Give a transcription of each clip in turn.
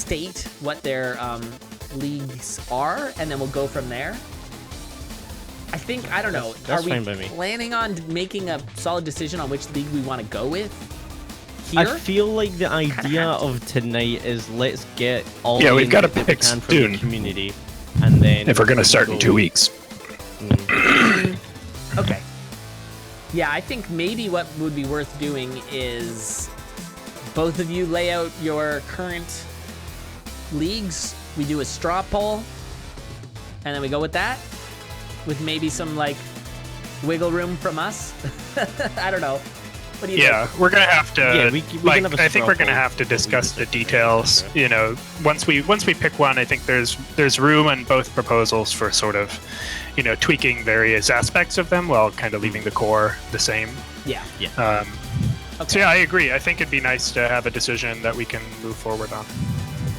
state what their leagues are, and then we'll go from there. I think, I don't know, That's are fine we by me. planning on making a solid decision on which league we want to go with here? I feel like the idea of tonight is let's get all Yeah, the we've gotta input that we pick can from soon. the community, and then If we're going to start in 2 weeks. Okay. Yeah, I think maybe what would be worth doing is both of you lay out your current leagues. We do a straw poll, and then we go with that, with maybe some like wiggle room from us. I don't know. What do you think? We're gonna have to. Yeah, we can have a I think straw we're gonna poll have to before we discuss the decide. details. You know, once we pick one, I think there's room in both proposals for sort of, you know, tweaking various aspects of them while kind of leaving the core the same. Yeah. So yeah, I agree. I think it'd be nice to have a decision that we can move forward on.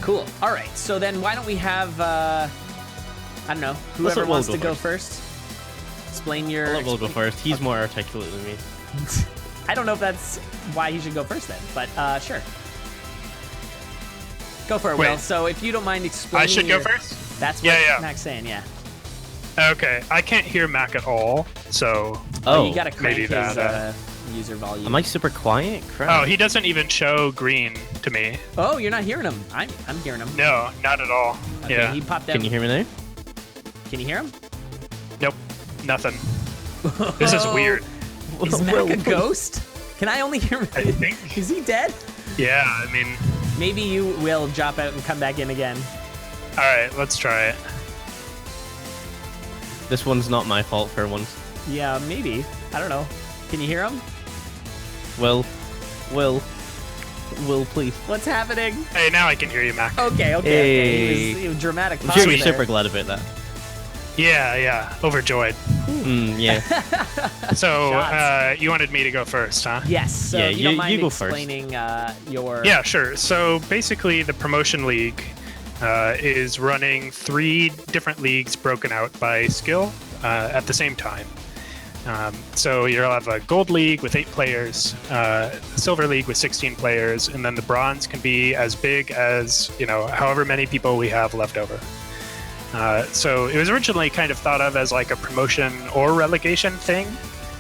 Cool. All right. So then why don't we have, I don't know, whoever let Will wants go to go first? Explain your... I'll let Will go first. He's more articulate than me. I don't know if that's why he should go first then, but sure. Go for it, Will. Wait. So if you don't mind explaining I should your... go first? That's what Yeah. Mac's saying, yeah. Okay, I can't hear Mac at all, so. Oh, You gotta crank maybe his that, user volume. am I super quiet? Crap. Oh, he doesn't even show green to me. Oh, you're not hearing him. I'm hearing him. No, not at all. Okay, Yeah. he popped out. Can you hear me now? Can you hear him? Nope. Nothing. This is weird. Is Mac a ghost? Can I only hear him? I think. Is he dead? Yeah, I mean. Maybe you will drop out and come back in again. All right, let's try it. This one's not my fault for once. Yeah, maybe. I don't know. Can you hear him? Will, please. What's happening? Hey, now I can hear you, Mac. Okay. Hey. He was dramatic. I'm pause sure you're there. super glad about that. Yeah. Overjoyed. Yeah. So, Shots. you wanted me to go first, huh? Yes. So Yeah, if you don't you mind go first. explaining your... Yeah, sure. So basically, the promotion league is running 3 different leagues broken out by skill at the same time. So you'll have a gold league with 8 players, silver league with 16 players, and then the bronze can be as big as, you know, however many people we have left over. So it was originally kind of thought of as like a promotion or relegation thing,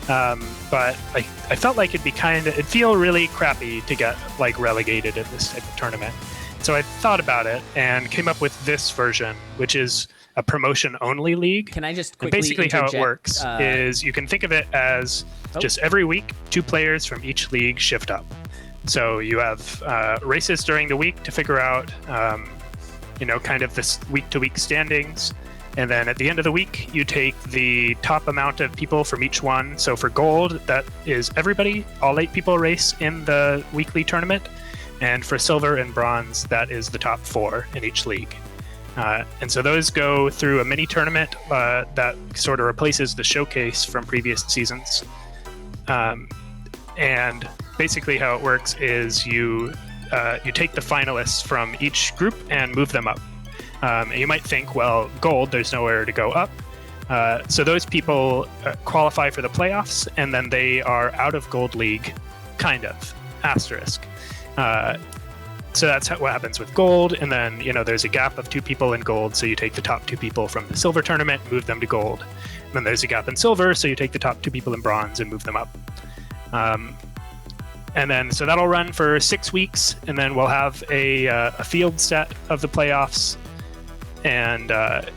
but I felt like it'd feel really crappy to get like relegated in this type of tournament. So I thought about it and came up with this version, which is a promotion-only league. Can I just And quickly basically how it interject, works is you can think of it as just every week, 2 players from each league shift up. So you have races during the week to figure out, you know, kind of this week-to-week standings. And then at the end of the week, you take the top amount of people from each one. So for gold, that is everybody, all 8 people race in the weekly tournament. And for silver and bronze, that is the top 4 in each league. And so those go through a mini tournament that sort of replaces the showcase from previous seasons. And basically how it works is you take the finalists from each group and move them up. And you might think, well, gold, there's nowhere to go up. So those people qualify for the playoffs, and then they are out of gold league, kind of, asterisk. So that's what happens with gold, and then, you know, there's a gap of 2 people in gold, so you take the top 2 people from the silver tournament, move them to gold. And then there's a gap in silver, so you take the top 2 people in bronze and move them up. And then, so that'll run for 6 weeks, and then we'll have a field set of the playoffs, and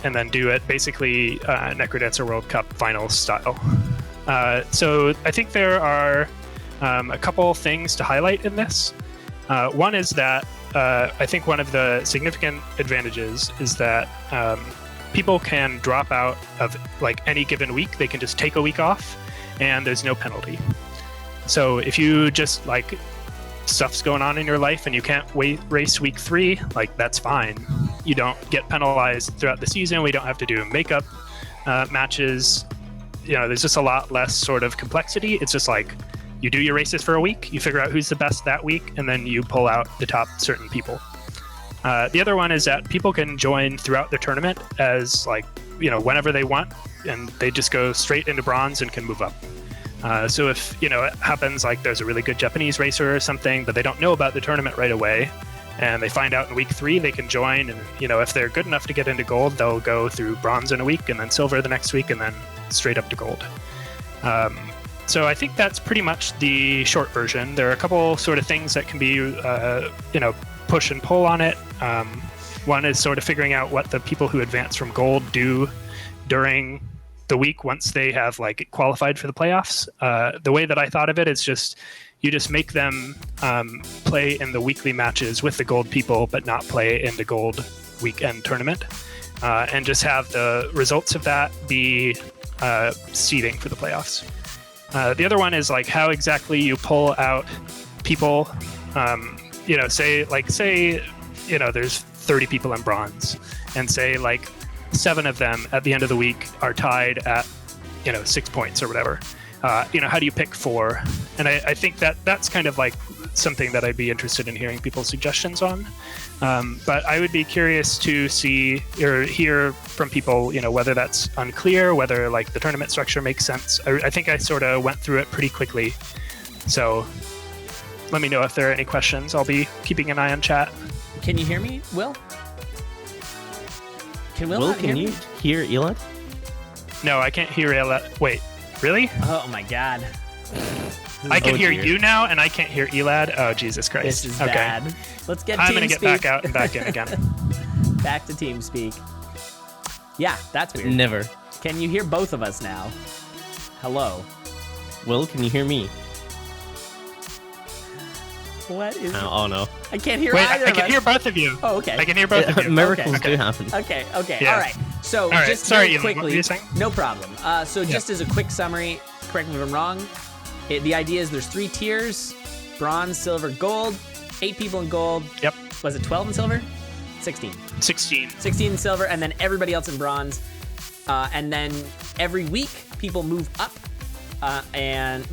then do it basically Necrodancer World Cup finals style. So I think there are a couple things to highlight in this. One is that I think one of the significant advantages is that people can drop out of like any given week. They can just take a week off, and there's no penalty. So if you just like stuff's going on in your life and you can't race week 3, like that's fine. You don't get penalized throughout the season. We don't have to do makeup matches. You know, there's just a lot less sort of complexity. It's just like you do your races for a week, you figure out who's the best that week, and then you pull out the top certain people. The other one is that people can join throughout the tournament as like, you know, whenever they want, and they just go straight into bronze and can move up. So if, you know, it happens like there's a really good Japanese racer or something, but they don't know about the tournament right away, and they find out in week 3 they can join, and if they're good enough to get into gold, they'll go through bronze in a week and then silver the next week and then straight up to gold. So I think that's pretty much the short version. There are a couple sort of things that can be push and pull on it. One is sort of figuring out what the people who advance from gold do during the week once they have like qualified for the playoffs. The way that I thought of it is you just make them play in the weekly matches with the gold people, but not play in the gold weekend tournament, and just have the results of that be seeding for the playoffs. The other one is like how exactly you pull out people. Say there's 30 people in bronze, and say like 7 of them at the end of the week are tied at 6 points or whatever. How do you pick 4? And I think that's kind of like something that I'd be interested in hearing people's suggestions on. But I would be curious to see or hear from people, whether that's unclear, whether like the tournament structure makes sense. I think I sort of went through it pretty quickly. So let me know if there are any questions. I'll be keeping an eye on chat. Can you hear me, Will? Can you hear Elad? No, I can't hear Elad. Wait, really? Oh my God. I can hear you now, and I can't hear Elad. Oh, Jesus Christ. This is bad. Let's get I'm TeamSpeak. going to get back out and back in again. Back to TeamSpeak. Yeah, that's weird. Never. Can you hear both of us now? Hello. Will, can you hear me? What is it? Oh, no. I can't hear Wait, either I can hear both of you. Oh, okay. I can hear both of you. Miracles Okay. do happen. Okay. Yeah. All right. So All right. just Sorry, very Elon, what were quickly, you saying? no problem. Just as a quick summary, correct me if I'm wrong, the idea is there's 3 tiers: bronze, silver, gold. 8 people in gold. Yep. Was it 12 in silver? 16. 16. 16 in silver, and then everybody else in bronze. And then every week, people move up. And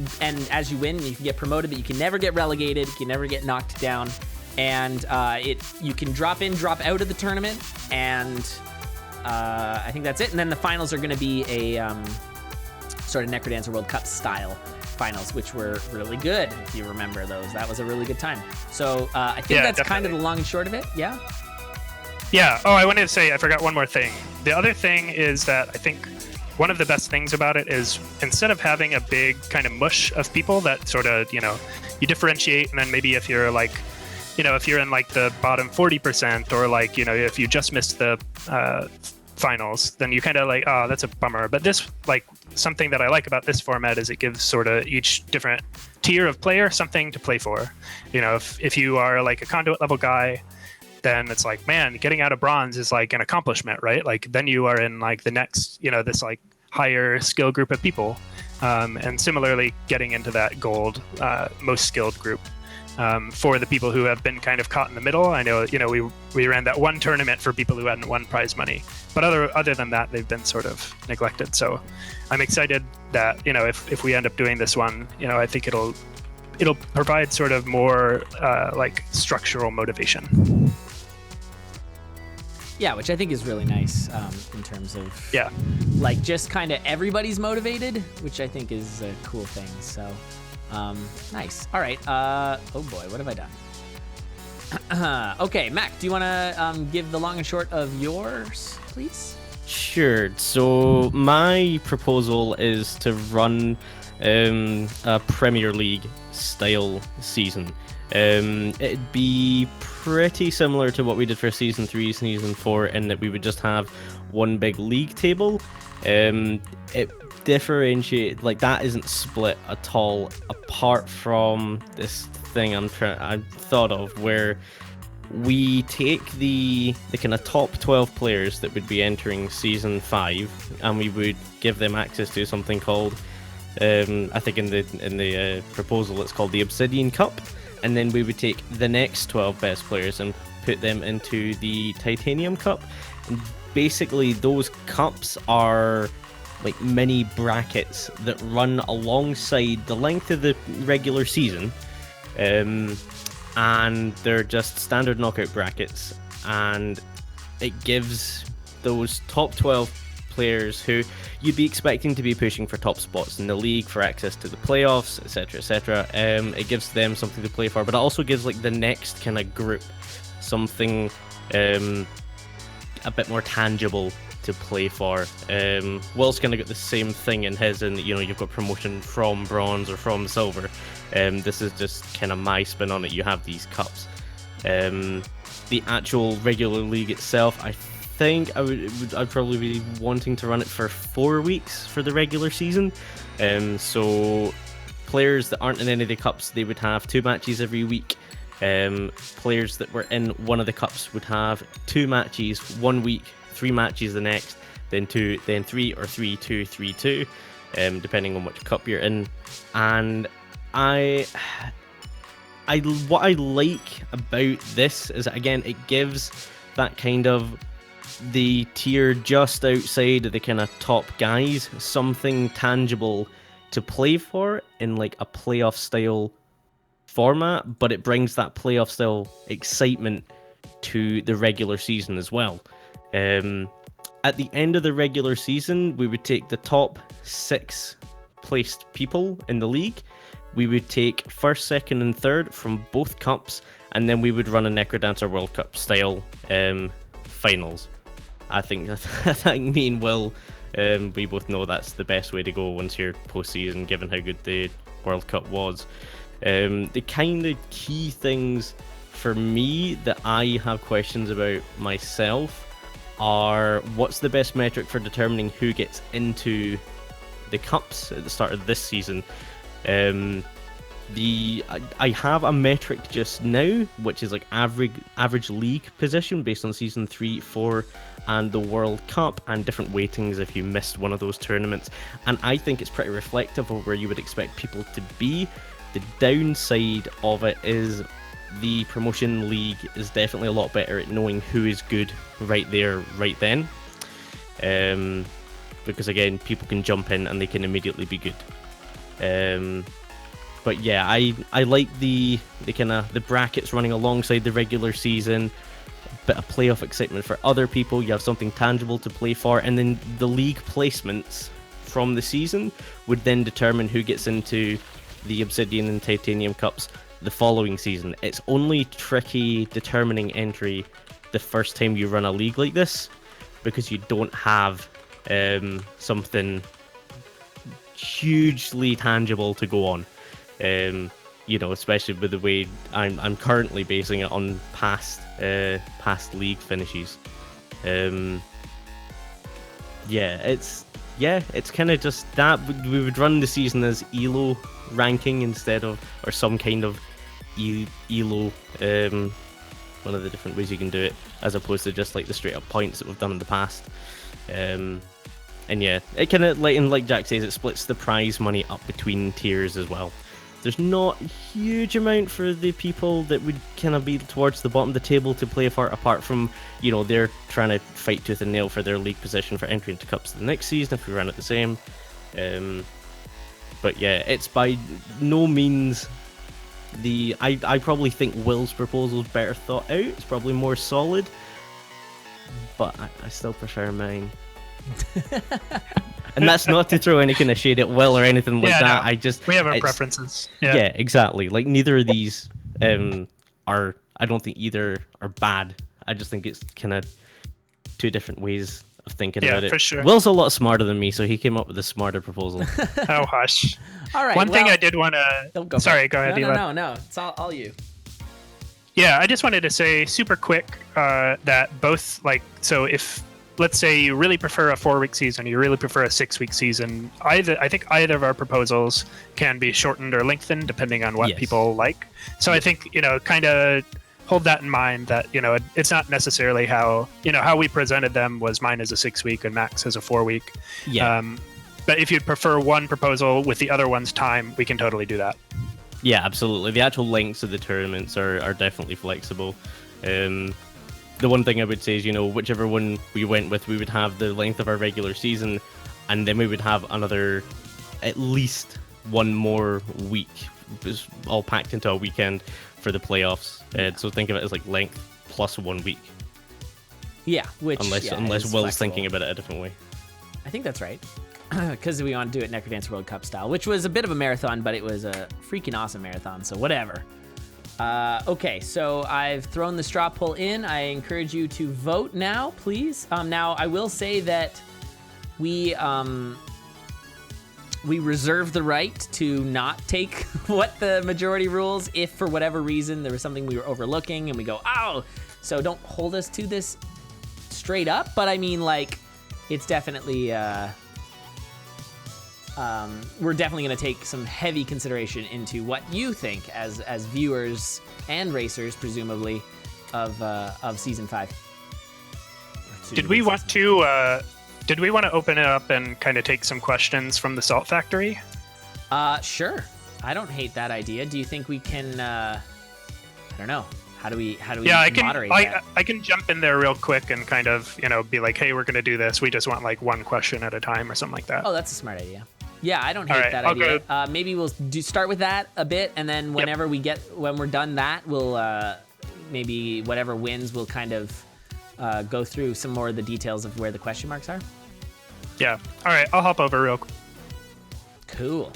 as you win, you can get promoted, but you can never get relegated. You can never get knocked down. And you can drop in, drop out of the tournament. And I think that's it. And then the finals are going to be a sort of Necrodancer World Cup style finals, which were really good, if you remember those. That was a really good time. So I think that's definitely. kind of the long and short of it. Yeah? Yeah. Oh, I wanted to say, I forgot one more thing. The other thing is that I think one of the best things about it is instead of having a big kind of mush of people that sort of, you differentiate, and then maybe if you're like, if you're in like the bottom 40%, or like, if you just missed the finals, then you kind of like, oh, that's a bummer. But this, like, something that I like about this format is it gives sort of each different tier of player something to play for. If you are like a conduit level guy, then it's like, man, getting out of bronze is like an accomplishment, right? Like then you are in like the next, this like higher skill group of people. And similarly, getting into that gold, most skilled group. For the people who have been kind of caught in the middle, I know, we ran that one tournament for people who hadn't won prize money, but other than that, they've been sort of neglected. So I'm excited that, if we end up doing this one, I think it'll provide sort of more like structural motivation. Yeah, which I think is really nice in terms of like just kind of everybody's motivated, which I think is a cool thing. So nice. All right. Oh boy, what have I done? Okay, Mac, do you want to give the long and short of yours, please? Sure. So my proposal is to run a Premier League style season. It'd be pretty similar to what we did for season 3, season 4, in that we would just have one big league table. It differentiate, like, that isn't split at all, apart from this thing I thought of, where we take the kind of top 12 players that would be entering season 5, and we would give them access to something called, I think in the proposal it's called the Obsidian Cup. And then we would take the next 12 best players and put them into the Titanium Cup. And basically, those cups are like mini brackets that run alongside the length of the regular season. And they're just standard knockout brackets. And it gives those top 12 players who you'd be expecting to be pushing for top spots in the league, for access to the playoffs, etc., etc. It gives them something to play for, but it also gives like the next kind of group something a bit more tangible to play for. Will's kind of got the same thing in his, and you've got promotion from bronze or from silver. This is just kind of my spin on it. You have these cups. The actual regular league itself, I think I'd probably be wanting to run it for 4 weeks for the regular season. So players that aren't in any of the cups, they would have 2 matches every week. Players that were in one of the cups would have 2 matches 1 week, 3 matches the next, then 2, then 3, or 3, 2, 3, 2, depending on which cup you're in. And what I like about this is that, again, it gives that kind of the tier just outside of the kind of top guys something tangible to play for in like a playoff style format, but it brings that playoff style excitement to the regular season as well. At the end of the regular season, we would take the top 6 placed people in the league. We would take first, second, and third from both cups, and then we would run a Necrodancer World Cup style finals. I think me and Will, we both know that's the best way to go once you're postseason, given how good the World Cup was. The kind of key things for me that I have questions about myself are what's the best metric for determining who gets into the cups at the start of this season. I have a metric just now, which is like average league position based on season 3, 4, and the World Cup, and different weightings if you missed one of those tournaments. And I think it's pretty reflective of where you would expect people to be. The downside of it is the promotion league is definitely a lot better at knowing who is good right there, right then. Because again, people can jump in and they can immediately be good. But yeah, I like the kind of the brackets running alongside the regular season. A bit of playoff excitement for other people. You have something tangible to play for, and then the league placements from the season would then determine who gets into the Obsidian and Titanium Cups the following season. It's only tricky determining entry the first time you run a league like this, because you don't have something hugely tangible to go on. Especially with the way I'm currently basing it on past league finishes. It's kind of just that we would run the season as ELO ranking instead of, or some kind of ELO, one of the different ways you can do it, as opposed to just like the straight up points that we've done in the past. And yeah, it kind of, like Jack says, it splits the prize money up between tiers as well. There's not a huge amount for the people that would kind of be towards the bottom of the table to play for, apart from, they're trying to fight tooth and nail for their league position for entry into cups the next season if we run it the same. But yeah, it's by no means I probably think Will's proposal is better thought out. It's probably more solid, but I still prefer mine. And that's not to throw any kind of shade at Will or anything like that. No, we have our preferences. Yeah, exactly. Like neither of these are. I don't think either are bad. I just think it's kind of 2 different ways of thinking about it. Yeah, for sure. Will's a lot smarter than me, so he came up with a smarter proposal. Oh, hush. All right. One thing I did want to. Sorry, go ahead, Eva. No. It's all you. Yeah, I just wanted to say super quick that both, so if, let's say you really prefer a 4-week season, you really prefer a 6-week season, I think either of our proposals can be shortened or lengthened depending on what people like. So I think, kind of hold that in mind, that, it's not necessarily how we presented them was mine as a 6-week and Max as a 4-week. Yeah. But if you'd prefer one proposal with the other one's time, we can totally do that. Yeah, absolutely. The actual lengths of the tournaments are definitely flexible. The one thing I would say is, whichever one we went with, we would have the length of our regular season, and then we would have another, at least one more week, all packed into a weekend for the playoffs. So think of it as like length plus 1 week. Yeah, unless Will's thinking about it a different way. I think that's right. Because we want to do it Necrodancer World Cup style, which was a bit of a marathon, but it was a freaking awesome marathon, so whatever. Okay, so I've thrown the straw poll in. I encourage you to vote now, please. Now, I will say that we reserve the right to not take what the majority rules if for whatever reason there was something we were overlooking and we go, oh, so don't hold us to this straight up. But I mean, like, it's definitely, we're definitely going to take some heavy consideration into what you think as viewers and racers, presumably, of season 5. Did we want to open it up and kind of take some questions from the Salt Factory? Sure. I don't hate that idea. Do you think we can? I don't know. How do we moderate that? I can jump in there real quick and kind of, be like, hey, we're going to do this. We just want like one question at a time or something like that. Oh, that's a smart idea. Yeah, I don't hate that idea. Maybe we'll start with that a bit, and then whenever when we're done that, we'll maybe whatever wins, we'll kind of go through some more of the details of where the question marks are. Yeah. All right, I'll hop over real quick. Cool.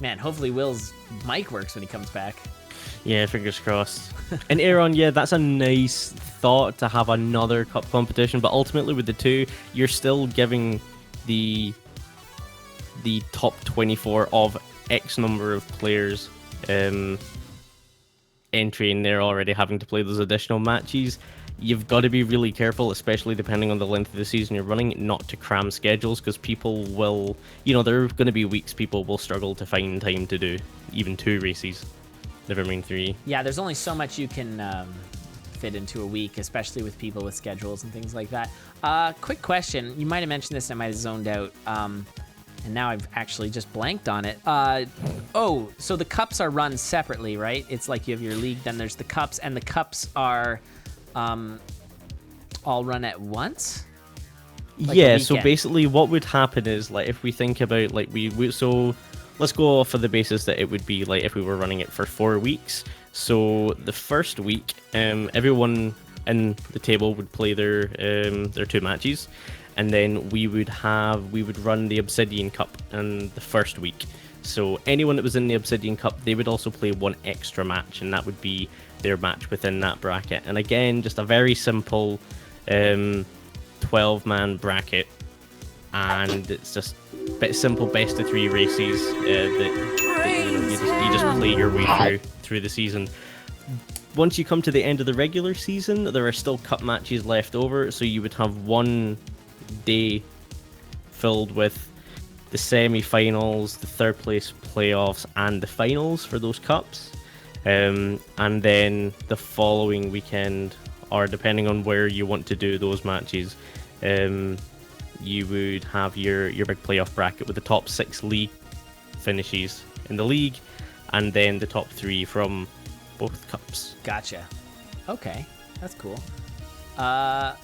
Man, hopefully Will's mic works when he comes back. Yeah, fingers crossed. And Aaron, yeah, that's a nice thought to have another cup competition, but ultimately with the two, you're still giving the top 24 of X number of players entry, and they're already having to play those additional matches. You've got to be really careful, especially depending on the length of the season you're running, not to cram schedules, because people will, there are going to be weeks people will struggle to find time to do even 2 races, never mind 3. Yeah, there's only so much you can fit into a week, especially with people with schedules and things like that. Quick question. You might have mentioned this and I might have zoned out, and now I've actually just blanked on it. So the cups are run separately, right? It's like you have your league, then there's the cups, and the cups are all run at once? Like yeah, so basically what would happen is, like, if we think about, like, so let's go off of the basis that it would be like if we were running it for 4 weeks. So the first week, everyone in the table would play their 2 matches, and then we would run the Obsidian Cup in the first week. So anyone that was in the Obsidian Cup, they would also play 1 extra match, and that would be their match within that bracket. And again, just a very simple 12-man bracket, and it's just simple best of 3 races that you just play your way through the season. Once you come to the end of the regular season, there are still cup matches left over, so you would have 1 day filled with the semi-finals, the 3rd place playoffs, and the finals for those cups. And then the following weekend, or depending on where you want to do those matches, you would have your big playoff bracket with the top 6 league finishes in the league, and then the top 3 from both cups. Gotcha. Okay, that's cool. I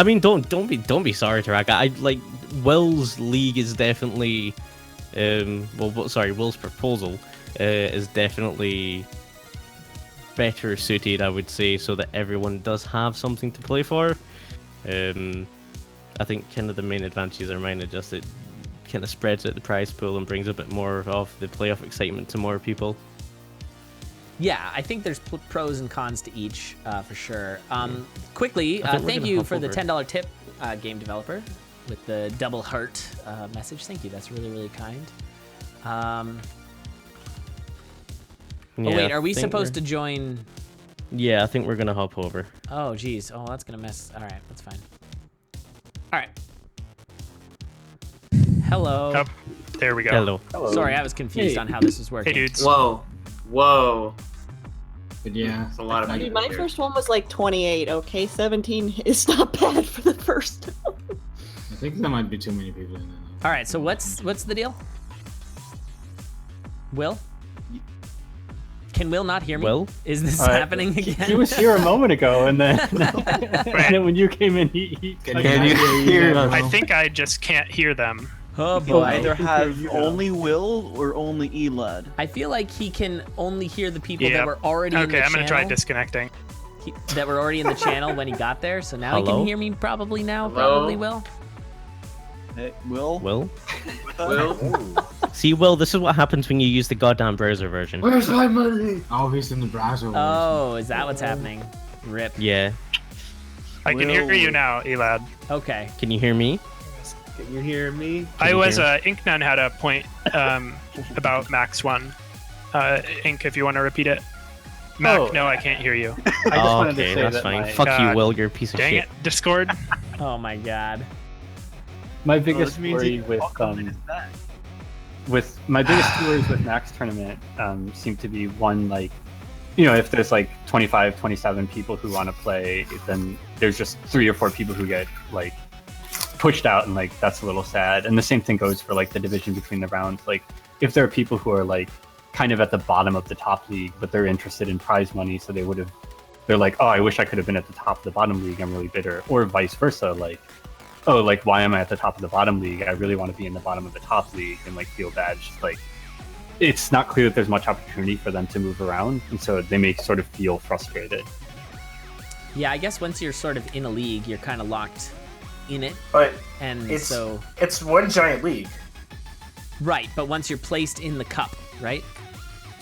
mean, don't be sorry, Taraka. Will's league is definitely, Will's proposal is definitely better suited, I would say, so that everyone does have something to play for. I think kind of the main advantages are mine, just it kind of spreads out the prize pool and brings a bit more of the playoff excitement to more people. Yeah, I think there's pros and cons to each, for sure. Quickly, thank you for the $10 tip, game developer, with the double heart message. Thank you. That's really, really kind. Wait, are we supposed to join? Yeah, I think we're going to hop over. Oh, geez. Oh, that's going to mess. All right, that's fine. All right. Hello. Oh, there we go. Hello. Sorry, I was confused on how this was working. Hey, dudes. Whoa. But yeah, it's a lot of money. My first one was like 28. Okay, 17 is not bad for the first one. I think there might be too many people in there. All right, so what's the deal? Will? Can Will not hear me? Will? Is this happening again? He was here a moment ago, and then, and then when you came in, he Can you hear? I think I just can't hear them. Oh He'll boy. either have only Will or only Elad. I feel like he can only hear the people Yeah. that were already in the Okay, channel. I'm gonna try disconnecting. That were already in the channel when he got there, so now he Hello? can hear me probably now. Hello? Probably will. Hey, Will? Will? With us? Will? See, Will, this is what happens when you use the goddamn browser version. Where's my money? Oh, he's in the browser. Oh, is that what's happening? Rip. Yeah. I can hear you now, Elad. Okay. Can you hear me? Can you hear me? I was Inknun had a point about Max 1. Ink, if you want to repeat it. Mac, Oh. no, I can't hear you. I just wanted to Okay, say that's that fine. my, Fuck you, God. Will, you're a piece of Dang shit. it, Discord. Oh my god. my biggest this means worry he with welcomed his back. my biggest worries with Max tournament seem to be one, like, you know, if there's like 25, 27 people who want to play, then there's just 3 or 4 people who get like pushed out, and like that's a little sad. And the same thing goes for like the division between the rounds. Like if there are people who are like kind of at the bottom of the top league, but they're interested in prize money, so they're like, oh, I wish I could have been at the top of the bottom league, I'm really bitter. Or vice versa, like, oh, like, why am I at the top of the bottom league? I really want to be in the bottom of the top league, and like feel bad. It's just like, it's not clear that there's much opportunity for them to move around, and so they may sort of feel frustrated. Yeah, I guess once you're sort of in a league, you're kind of locked in it, But and it's so it's one giant league. right. But once you're placed in the cup, right?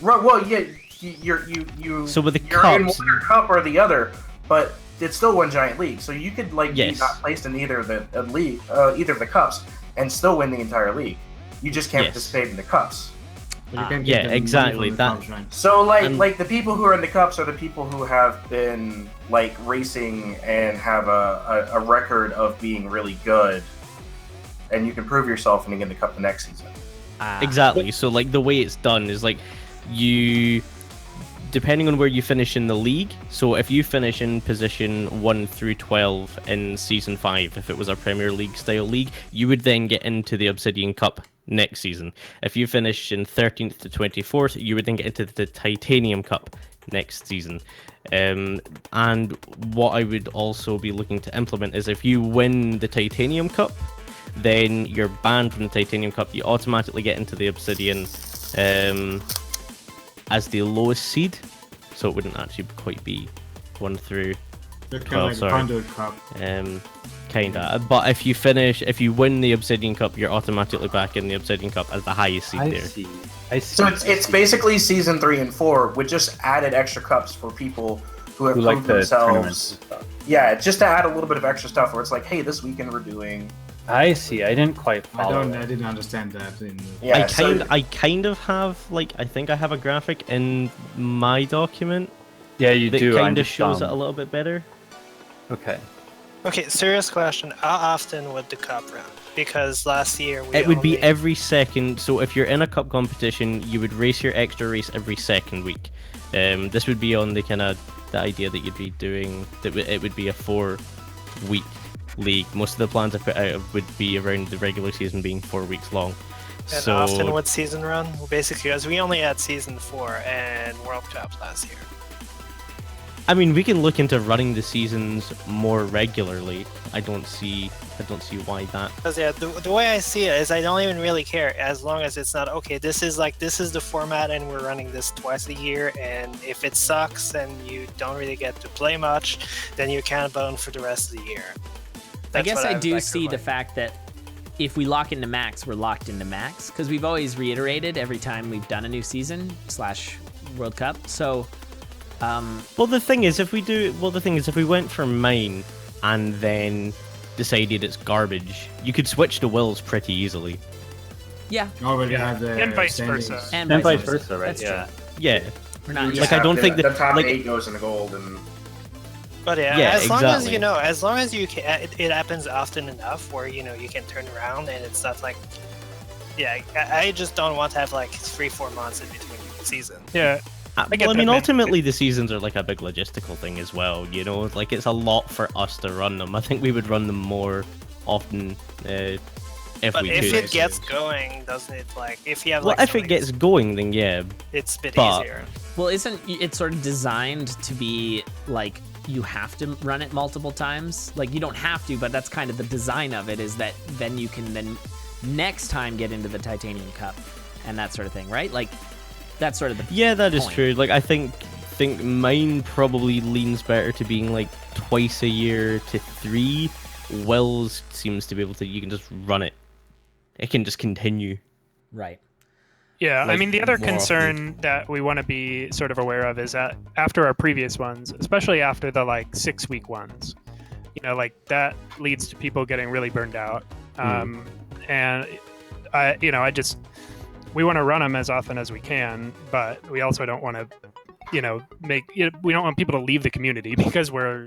Right. Well, yeah, you. So with the you're in cups- one cup or the other, but it's still one giant league. So you could like Yes. be not placed in either of the league, either of the cups, and still win the entire league. You just can't Yes. participate in the cups. But you can't yeah, get the money exactly, from the that- clubs, right? So And- like the people who are in the cups are the people who have been like racing and have a record of being really good, and you can prove yourself and you get the cup the next season. Exactly. So like the way it's done is like you, depending on where you finish in the league. So if you finish in position 1 through 12 in season 5, if it was a Premier League style league, you would then get into the Obsidian Cup next season. If you finish in 13th to 24th, you would then get into the Titanium Cup next season. And what I would also be looking to implement is if you win the Titanium Cup, then you're banned from the Titanium Cup. You automatically get into the Obsidian as the lowest seed, so it wouldn't actually quite be 1 through They're kind 12, of like sorry. a conduit cup. Kinda. But if you win the Obsidian Cup, you're automatically back in the Obsidian Cup as the highest seed I there. see. I see. So it's basically season 3 and 4 with just added extra cups for people who have who like proved the themselves. tournaments and stuff. Yeah, just to add a little bit of extra stuff where it's like, hey, this weekend we're doing. I see. I didn't quite follow. I it. didn't understand that. In the... Yeah, I kind of have, like, I think I have a graphic in my document Yeah, you that do. I'm kind of just shows it a dumb. little bit better. Okay. Okay, serious question. How often would the cup run? Because last year we It would be only- every second. So if you're in a cup competition, you would race your extra race every second week. This would be on the kind of the idea that you'd be doing. It would be a 4-week league. Most of the plans I put out would be around the regular season being 4 weeks long. And So often would season run? Well, basically, because we only had season 4 and World Cup last year. I mean, we can look into running the seasons more regularly. I don't see why that. Because yeah, the way I see it is I don't even really care as long as it's not okay. This is the format, and we're running this twice a year. And if it sucks and you don't really get to play much, then you can't bone for the rest of the year. I That's guess what I would do like to see the remind. fact that if we lock into max, we're locked into max because we've always reiterated every time we've done a new season / World Cup. So, Well, the thing is, if we went for mine and then decided it's garbage, you could switch to Will's pretty easily. yeah, You already have the And vice standings. versa. and And vice versa, right? That's Yeah. Yeah. true. We're not. You Like, just I have don't to- think that- the top like- 8 goes in the gold, and But yeah, Yeah, as long as exactly. as long as you can, it happens often enough where you can turn around and it's not like, yeah, I just don't want to have like 3-4 months in between seasons. Yeah. I get Well, I that, mean, man. ultimately, the seasons are like a big logistical thing as well. You know, like it's a lot for us to run them. I think we would run them more often if But we if could. it gets going, doesn't it? Like if you have Well, like if it gets going, then yeah. it's a bit but- easier. Well, isn't it sort of designed to be like you have to run it multiple times? Like you don't have to, but that's kind of the design of it. Is that then you can then next time get into the Titanium Cup and that sort of thing, right? Like that's sort of the Yeah, that is point. true. Like I think mine probably leans better to being like twice a year to 3. Will's seems to be able to. You can just run it it can just continue. Right. Yeah, I Like, mean, the other more concern that we want to be sort of aware of is that after our previous ones, especially after the like 6-week ones, like that leads to people getting really burned out. And we want to run them as often as we can, but we also don't want to, we don't want people to leave the community because we're,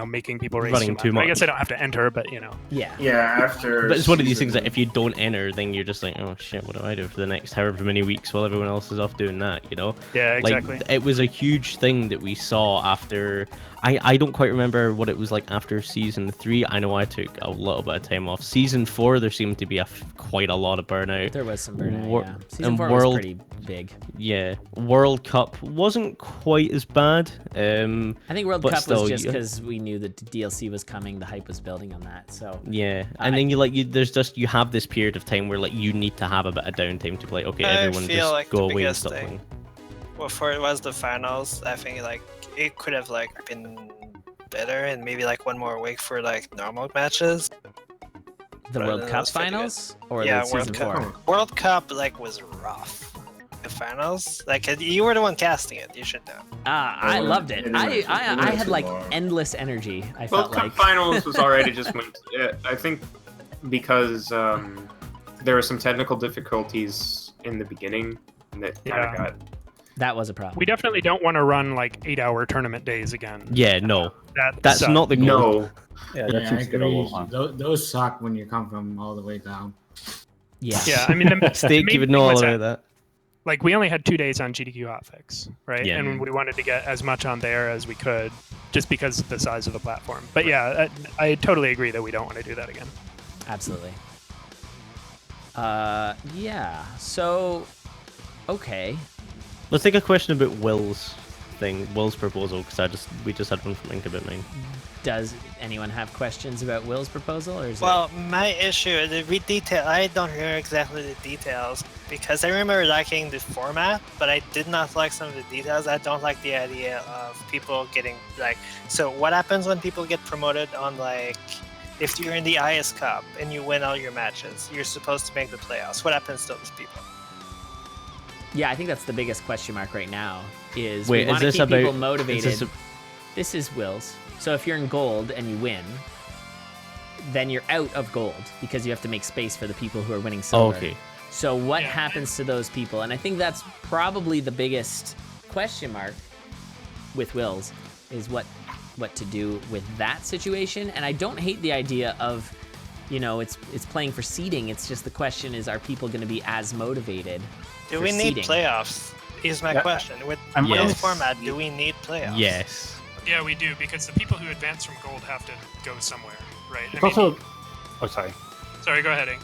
making people race Running too much. I guess they don't have to enter, but Yeah. Yeah, after. But it's one of these things season- that if you don't enter, then you're just like, oh shit, what do I do for the next however many weeks while everyone else is off doing that, Yeah, exactly. Like, it was a huge thing that we saw after. I don't quite remember what it was like after season 3. I know I took a little bit of time off. Season 4, there seemed to be quite a lot of burnout. There was some burnout, Wor- yeah. Season and 4 World- was pretty big. Yeah, World Cup wasn't quite as bad. I think World But Cup still, was just you- because we knew that the DLC was coming, the hype was building on that, so... Yeah, and then you have this period of time where like you need to have a bit of downtime to play. Okay, I everyone feel just like go the away and biggest stop thing- playing. Before it was the finals, I think like it could have like been better and maybe like one more week for like normal matches. The But World it Cup was pretty good. finals? Or Yeah, the World Season Cup. 4? World Cup like was rough. The finals, like you were the one casting it. You should know. I loved it. It I went had too like long. endless energy, I World felt Cup like. finals was alright. It just went. I think because there were some technical difficulties in the beginning that kind Yeah. of got. That was a problem. We definitely don't want to run like 8-hour tournament days again. Yeah, no, That's not the goal. No, Yeah, Yeah, that I seems to get a agree. little long. Those suck when you come from all the way down. Yeah. Yeah, I mean, the Steak, main you would thing know all was about that. like we only had 2 days on GDQ hotfix, right? Yeah. And we wanted to get as much on there as we could, just because of the size of the platform. But yeah, I totally agree that we don't want to do that again. Absolutely. Yeah. So, okay. Let's take a question about Will's proposal because we just had one from Ink about mine. Does anyone have questions about Will's proposal, or is Well, my issue, I don't hear exactly the details because I remember liking the format, but I did not like some of the details. I don't like the idea of people getting like. So what happens when people get promoted on like, if you're in the IS Cup and you win all your matches, you're supposed to make the playoffs. What happens to those people? Yeah, I think that's the biggest question mark right now. Is Wait, we want to is this keep people about- motivated. is this This is Will's. So if you're in gold and you win, then you're out of gold because you have to make space for the people who are winning silver. Okay. So what Yeah. happens to those people? And I think that's probably the biggest question mark with Will's is what to do with that situation. And I don't hate the idea of, it's playing for seeding. It's just the question is, are people going to be as motivated? Do for we need seeding? playoffs? Is my Yeah, question. With I'm Will's Yes. format, do we need playoffs? Yes. Yeah, we do, because the people who advance from gold have to go somewhere, right? It's also. Oh, sorry. Sorry, go ahead, Ink.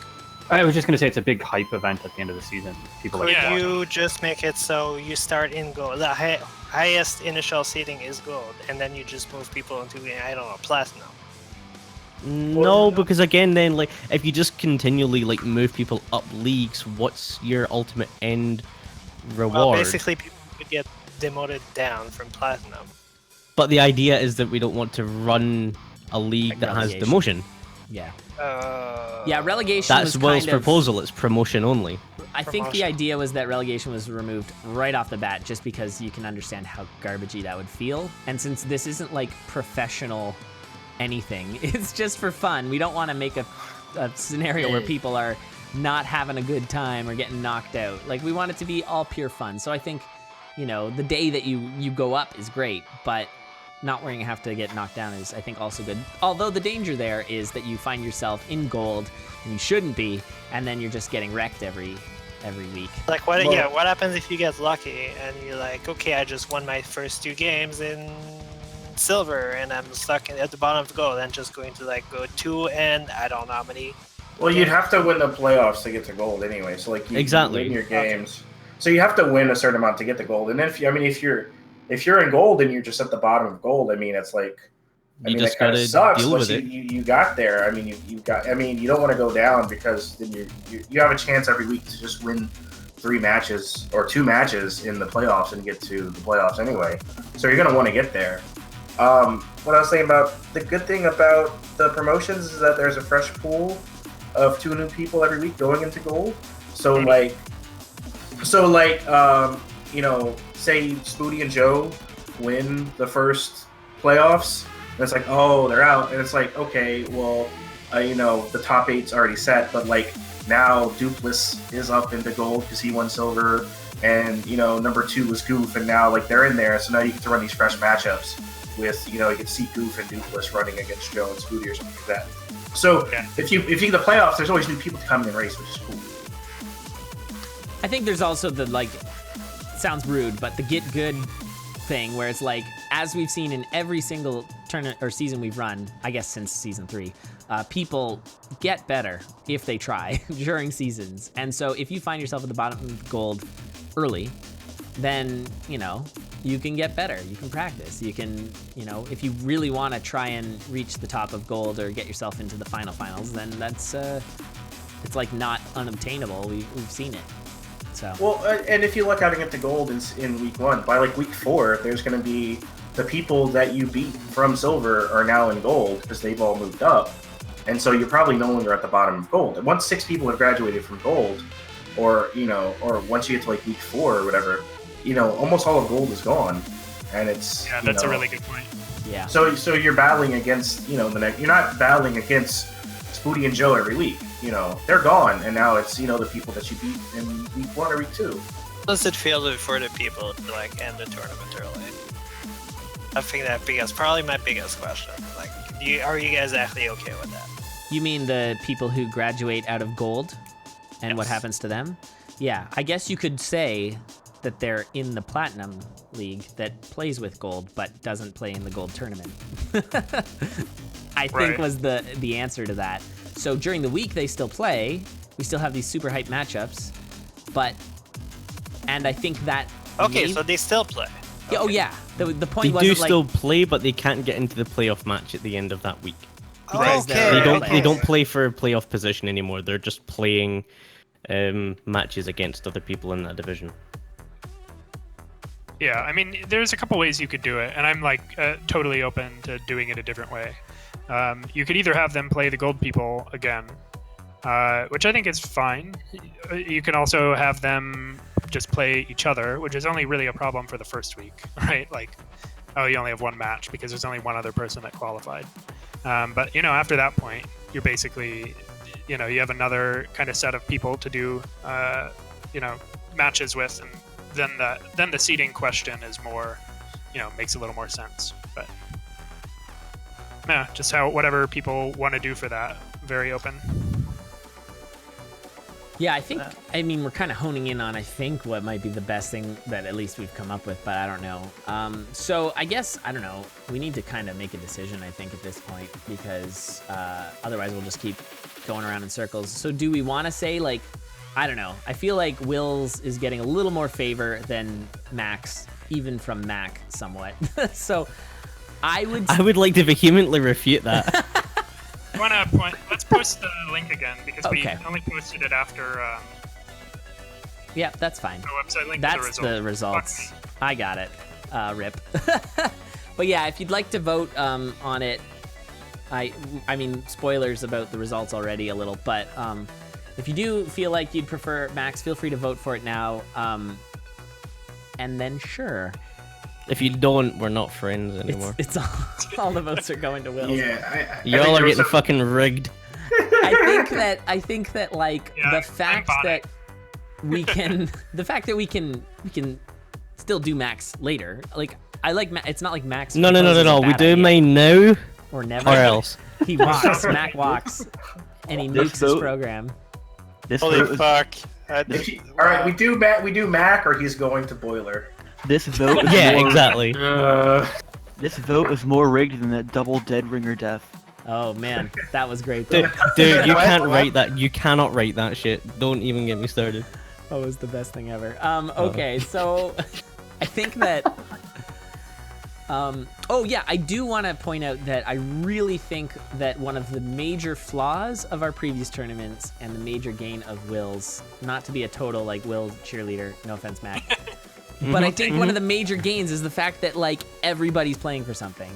I was just gonna say it's a big hype event at the end of the season. People Could like Yeah. you just make it so you start in gold? The highest initial seeding is gold, and then you just move people into, I don't know, platinum. No, because again, then like if you just continually like move people up leagues, what's your ultimate end reward? Well, basically, people would get demoted down from platinum. But the idea is that we don't want to run a league Like that has relegation. demotion. Yeah. Uh, Yeah, relegation That's was Will's kind of- proposal. It's promotion only. I think the Promotion. idea was that relegation was removed right off the bat just because you can understand how garbagey that would feel. And since this isn't like professional anything, it's just for fun. We don't want to make a scenario where people are not having a good time or getting knocked out. Like, we want it to be all pure fun. So I think, the day that you go up is great, but not where you have to get knocked down is, I think, also good. Although the danger there is that you find yourself in gold and you shouldn't be, and then you're just getting wrecked every week. Like what? Yeah. What happens if you get lucky and you're like, okay, I just won my first 2 games in silver, and I'm stuck at the bottom of gold, and just going to like go 2 and I don't know how many. Well, you'd have to win the playoffs to get to gold anyway. So like you Exactly. win your games. So you have to win a certain amount to get the gold. And if you're in gold and you're just at the bottom of gold, I mean, it's like, You that just kind of gotta sucks. deal Once with you, it. you got there. I mean, you don't want to go down because then you have a chance every week to just win 3 matches or 2 matches in the playoffs and get to the playoffs anyway. So you're gonna want to get there. What I was saying about the good thing about the promotions is that there's a fresh pool of 2 new people every week going into gold. So like, you know, say Spooty and Joe win the first playoffs, and it's like, oh, they're out, and it's like, okay, well, you know, the top 8's already set, but like now Dupless is up into gold because he won silver, and you know, number 2 was Goof, and now like they're in there, so now you get to run these fresh matchups with, you know, you can see Goof and Dupless running against Joe and Spooty or something like that. So if you get the playoffs, there's always new people to come in and race, which is cool. I think there's also the, like, sounds rude, but the get good thing where it's like, as we've seen in every single tournament or season we've run, I guess since season 3, people get better if they try during seasons. And so if you find yourself at the bottom of gold early, then, you know, you can get better. You can practice. You can, you know, if you really want to try and reach the top of gold or get yourself into the finals, then that's, it's like not unobtainable. We've seen it. So. Well, and if you look out to get to gold in week 1, by like week 4, there's going to be the people that you beat from silver are now in gold because they've all moved up. And so you're probably no longer at the bottom of gold. And once 6 people have graduated from gold, or, you know, or once you get to like week 4 or whatever, you know, almost all of gold is gone. And it's, yeah, that's a really good point. Yeah. So you're battling against, you know, you're not battling against Spooty and Joe every week. You know, they're gone, and now it's, you know, the people that you beat in week 1 or week 2. How does it feel for the people to like end the tournament early? I think that's probably my biggest question. Like, are you guys actually okay with that? You mean the people who graduate out of gold and what happens to them? Yeah, I guess you could say that they're in the Platinum League that plays with gold but doesn't play in the gold tournament. I think was the answer to that. So during the week they still play. We still have these super hype matchups, and I think that. Okay, so they still play. Okay. Oh yeah, the point they do wasn't still play, but they can't get into the playoff match at the end of that week. Okay. They don't play for a playoff position anymore. They're just playing matches against other people in that division. Yeah, I mean, there's a couple ways you could do it, and I'm like totally open to doing it a different way. You could either have them play the gold people again, which I think is fine. You can also have them just play each other, which is only really a problem for the first week, right? Like, oh, you only have 1 match because there's only 1 other person that qualified. But, you know, after that point, you're basically, you know, you have another kind of set of people to do, you know, matches with, and then the seeding question is more, you know, makes a little more sense. But yeah, just whatever people want to do for that. Very open. Yeah, I mean, we're kind of honing in on, I think, what might be the best thing that at least we've come up with, but I don't know. So I guess, I don't know, we need to kind of make a decision, I think, at this point, because otherwise we'll just keep going around in circles. So do we want to say, like, I don't know, I feel like Wills is getting a little more favor than Max, even from Mac somewhat. So I would like to vehemently refute that. Let's post the link again because we only posted it after. Yeah, that's fine. The website link. That's the results. I got it. Rip. But yeah, if you'd like to vote on it, I mean, spoilers about the results already a little, but if you do feel like you'd prefer Max, feel free to vote for it now. And then sure. If you don't, we're not friends anymore. It's all the votes are going to Will. Yeah, y'all are getting fucking rigged. I think that like the fact that we can still do Max later. Like I like it's not like Max. No. We do mine now or never. Or else he walks. Mac walks, and he nukes his program. Holy fuck! All right, we do Mac, or he's going to Boiler. This vote is exactly. This vote is more rigged than that double dead ringer death. Oh man, that was great. Dude, you can't write that. You cannot write that shit. Don't even get me started. That was the best thing ever. Okay, so I think that. Oh yeah, I do want to point out that I really think that one of the major flaws of our previous tournaments and the major gain of Will's, not to be a total like Will cheerleader, no offense, Mac. But I think one of the major gains is the fact that like everybody's playing for something.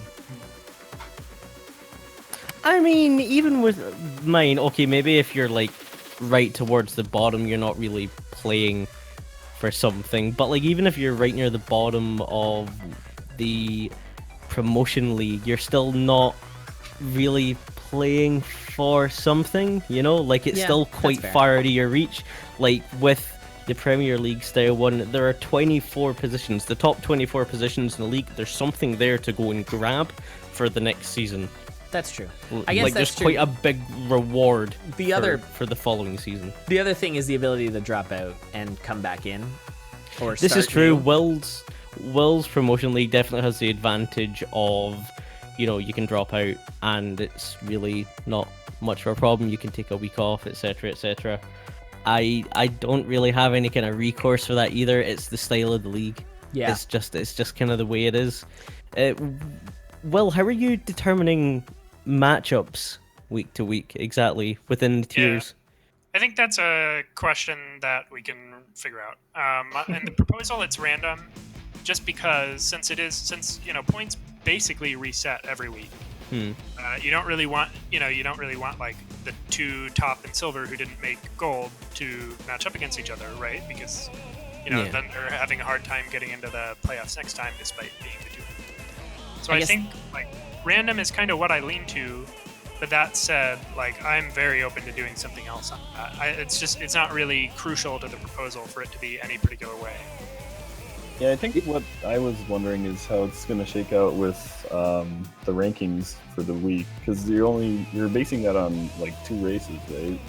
I mean, even with mine, okay, maybe if you're like right towards the bottom, you're not really playing for something. But like, even if you're right near the bottom of the promotion league, you're still not really playing for something, you know? Like, it's Yeah, still that's quite fair. far out of your reach. Like, with the Premier League style one, there are 24 positions. The top 24 positions in the league, there's something there to go and grab for the next season. That's true. I guess Like, that's there's true. quite a big reward for the following season. The other thing is the ability to drop out and come back in. Or This is start true. new. Will's promotion league definitely has the advantage of, you know, you can drop out and it's really not much of a problem. You can take a week off, etc., etc. I don't really have any kind of recourse for that either. It's the style of the league. Yeah. It's just kind of the way it is. Will, how are you determining matchups week to week exactly within the tiers? I think that's a question that we can figure out. In the proposal, it's random, just because since points basically reset every week. You don't really want like the two top and silver who didn't make gold to match up against each other, right? Because then they're having a hard time getting into the playoffs next time, despite being the two. So I think like random is kind of what I lean to. But that said, like, I'm very open to doing something else on that. It's not really crucial to the proposal for it to be any particular way. Yeah, I think what I was wondering is how it's going to shake out with the rankings for the week, because you're basing that on like 2 races, right?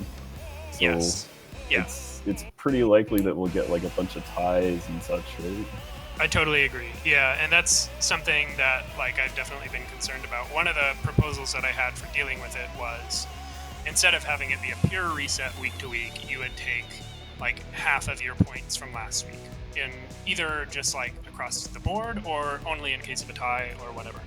So yes. Yeah. It's pretty likely that we'll get like a bunch of ties and such, right? I totally agree. Yeah, and that's something that like I've definitely been concerned about. One of the proposals that I had for dealing with it was instead of having it be a pure reset week to week, you would take like half of your points from last week in either just like across the board or only in case of a tie or whatever.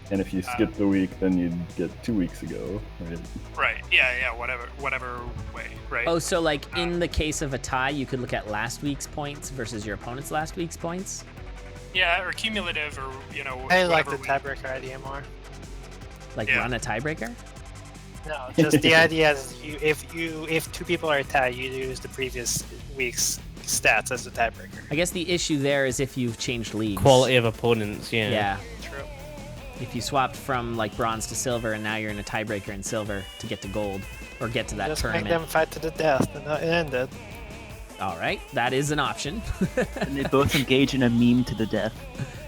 And if you skip the week, then you'd get 2 weeks ago, right? Right. Yeah. Whatever way. Right. Oh, so like in the case of a tie, you could look at last week's points versus your opponent's last week's points? Yeah, or cumulative, or I like the tiebreaker idea more. Like run a tiebreaker? No, just the idea is if 2 people are tied, you use the previous week's stats as the tiebreaker. I guess the issue there is if you've changed leagues. Quality of opponents, yeah. Yeah. True. If you swapped from like bronze to silver and now you're in a tiebreaker in silver to get to gold or get to that just tournament. make them fight to the death and end it. All right, that is an option. And they both engage in a meme to the death.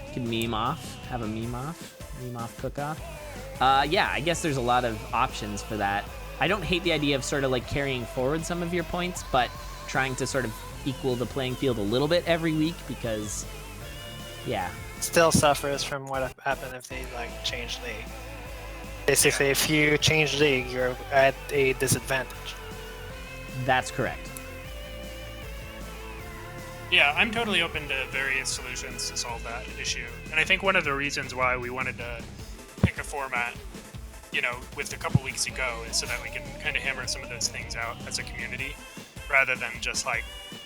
You can meme off, have a meme off cook-off. Yeah, I guess there's a lot of options for that. I don't hate the idea of sort of like carrying forward some of your points, but trying to sort of equal the playing field a little bit every week because, yeah. Still suffers from what happened if they like change league. Basically, if you change league, you're at a disadvantage. That's correct. Yeah, I'm totally open to various solutions to solve that issue. And I think one of the reasons why we wanted to pick a format, with a couple weeks ago is so that we can kind of hammer some of those things out as a community, rather than just like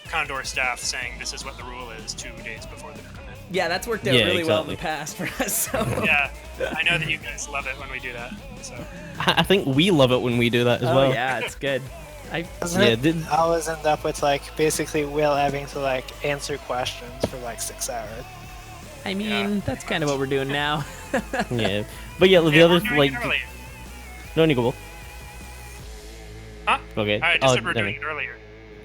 CoNDOR staff saying this is what the rule is 2 days before the tournament. Yeah, that's worked out really well in the past for us. So. Yeah, I know that you guys love it when we do that. So I think we love it when we do that as well. Yeah, it's good. I always end up with like basically Will having to like answer questions for like 6 hours. I mean, that's kind of what we're doing now. Yeah, but yeah, the other like. No, you go. Huh? Okay. I just said we're doing it earlier.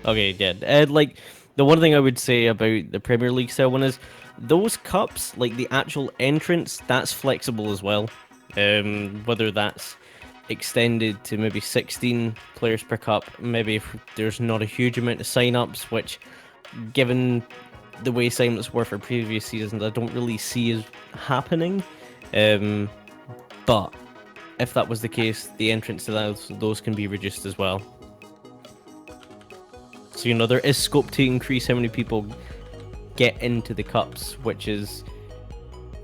Okay, yeah. Like the one thing I would say about the Premier League style one is those cups, like the actual entrance, that's flexible as well. Whether that's extended to maybe 16 players per cup, maybe if there's not a huge amount of sign-ups, which given the way sign-ups were for previous seasons, I don't really see as happening. But if that was the case, the entrance to those can be reduced as well. So, there is scope to increase how many people get into the cups, which is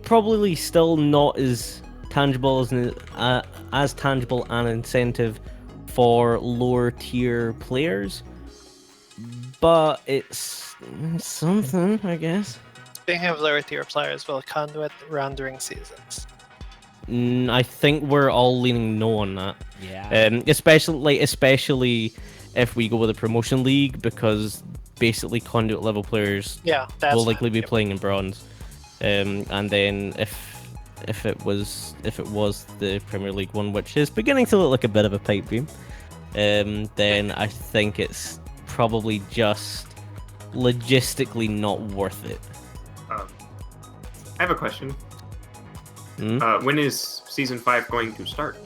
probably still not as tangible as tangible an incentive for lower tier players, but it's something, I guess. Speaking of lower tier players, will Conduit run during seasons? I think we're all leaning no on that. Yeah. Especially if we go with a promotion league, because basically conduit level players Yeah, that's will likely fine. be Yep. playing in bronze. And then if it was the Premier League one, which is beginning to look like a bit of a pipe dream, then I think it's probably just logistically not worth it. I have a question. Hmm? When is season 5 going to start?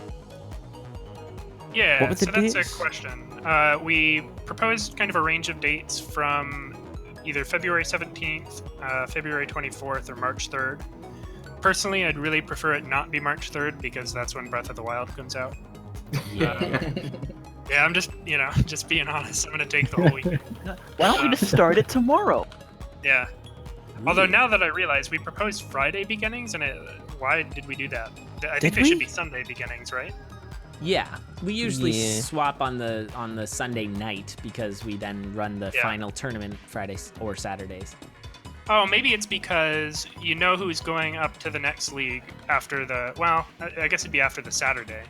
Yeah, What were the so that's dates? a question. We proposed kind of a range of dates from either February 17th, February 24th, or March 3rd. Personally, I'd really prefer it not be March 3rd because that's when Breath of the Wild comes out. Yeah. Yeah, I'm just, just being honest. I'm going to take the whole week. Why don't we just start it tomorrow? Yeah. Although now that I realize we proposed Friday beginnings, and why did we do that? I think Did they should we? be Sunday beginnings, right? Yeah, we usually Yeah. swap on the Sunday night because we then run the Yeah. final tournament Fridays or Saturdays. Oh, maybe it's because you know who's going up to the next league after I guess it'd be after the Saturday,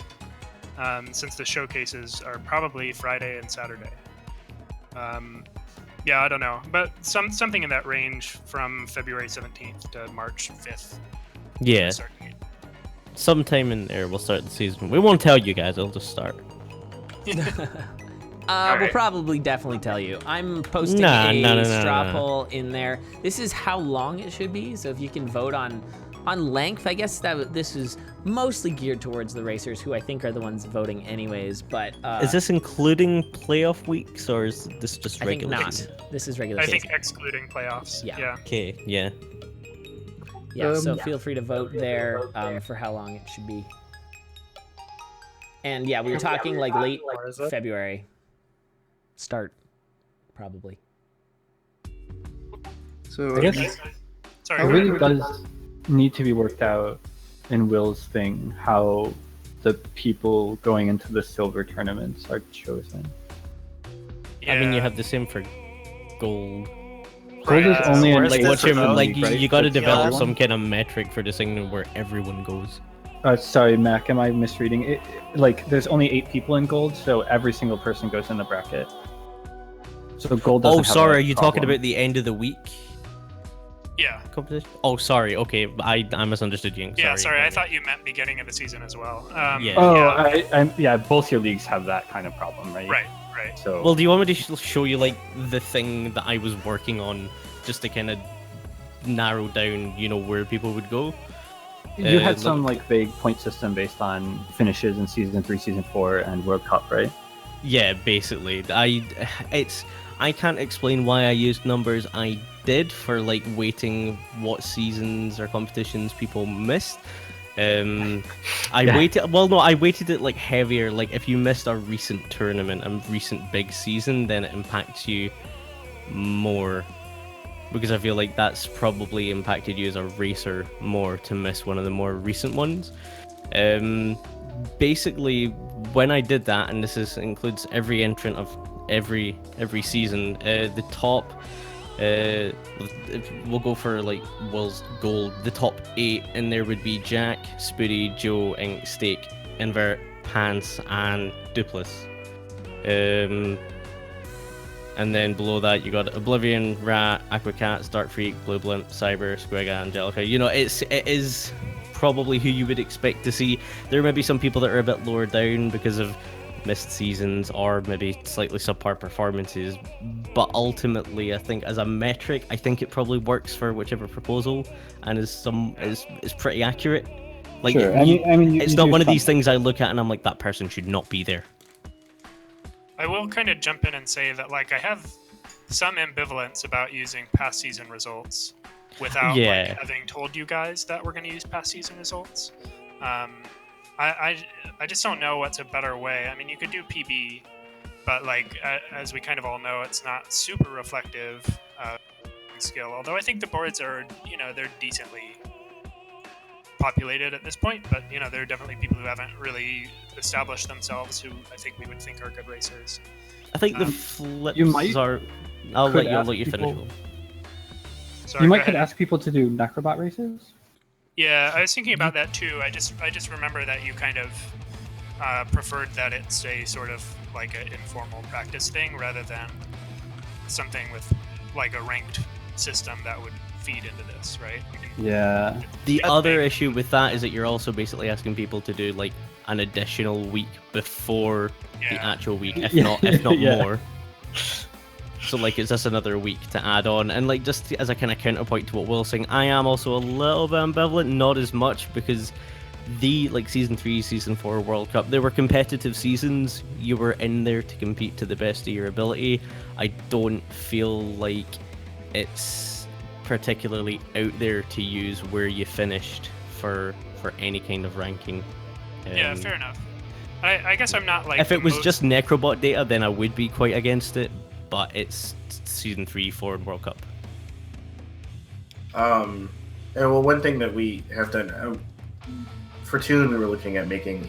since the showcases are probably Friday and Saturday. Yeah, I don't know, but something in that range from February 17th to March 5th. Yeah, Start date. sometime in there we'll start the season. We won't tell you guys, it'll just start. We'll Alright. probably definitely tell you. I'm posting Nah, a no. straw poll in there. This is how long it should be, so if you can vote on length, I guess this is mostly geared towards the racers, who I think are the ones voting anyways. But Is this including playoff weeks, or is this just I think regular not. season? This is regular I season. think excluding playoffs. Yeah. Okay, yeah. Yeah, so feel free to vote there for how long it should be. And yeah, we were talking like late February start, probably. So I guess Sorry. it really does need to be worked out in Will's thing how the people going into the silver tournaments are chosen. I mean, you have the same for gold. Gold is only in where's Like, this what's your, about? like right? you got to That's the develop other some one. kind of metric for deciding where everyone goes. Sorry, Mac, am I misreading it? Like, there's only 8 people in gold, so every single person goes in the bracket. So gold doesn't Oh, have sorry, a are you talking problem. about the end of the week Yeah. competition? Oh, sorry. Okay, I misunderstood you. Yeah, sorry. I thought you meant beginning of the season as well. Yeah. Oh, yeah. yeah, both your leagues have that kind of problem, right? Right. So Well, do you want me to show you like the thing that I was working on, just to kind of narrow down, where people would go? you had look- some like vague point system based on finishes in season 3, season 4, and World Cup, right? Yeah, basically. I can't explain why I used numbers I did for like weighting what seasons or competitions people missed. I Yeah. weighted. Well, no, I weighted it like heavier. Like if you missed a recent tournament, a recent big season, then it impacts you more. Because I feel like that's probably impacted you as a racer more to miss one of the more recent ones. Basically, when I did that, and includes every entrant of every season, the top, we'll go for like Will's gold. The top 8 in there would be Jack, Spoody, Joe, Ink, Steak, Invert, Pants, and Duplis. And then below that, you got Oblivion, Rat, Aquacats, Dark Freak, Blue Blimp, Cyber, Squigga, Angelica. It is probably who you would expect to see. There may be some people that are a bit lower down because of missed seasons or maybe slightly subpar performances. But ultimately, I think as a metric, I think it probably works for whichever proposal and is pretty accurate. Like, Sure. I mean, it's you not do one of these something. things I look at and I'm like, that person should not be there. I will kind of jump in and say that like I have some ambivalence about using past season results without Yeah. like having told you guys that we're going to use past season results. I just don't know what's a better way. I mean, you could do PB, but like as we kind of all know, it's not super reflective skill. Although I think the boards are, they're decently populated at this point, but there are definitely people who haven't really established themselves who I think we would think are good racers. I think the flips you might- are. I'll could let you ask finish. people- Will. Sorry, You go might could ahead. ask people to do Necrobot races. Yeah, I was thinking about that too. I just remember that you kind of preferred that it's a sort of like an informal practice thing rather than something with like a ranked system that would feed into this, right? Yeah. The other issue with that is that you're also basically asking people to do like an additional week before the actual week, if not Yeah. more. So like, it's just another week to add on, and like just as a kind of counterpoint to what Will's saying, I am also a little bit ambivalent, not as much because the like season 3, season 4 World Cup, they were competitive seasons. You were in there to compete to the best of your ability. I don't feel like it's particularly out there to use where you finished for any kind of ranking. Yeah, fair enough. I guess I'm not like. If it was just Necrobot data, then I would be quite against it. But it's season 3, 4 World Cup. And well, one thing that we have done for Toon, we were looking at making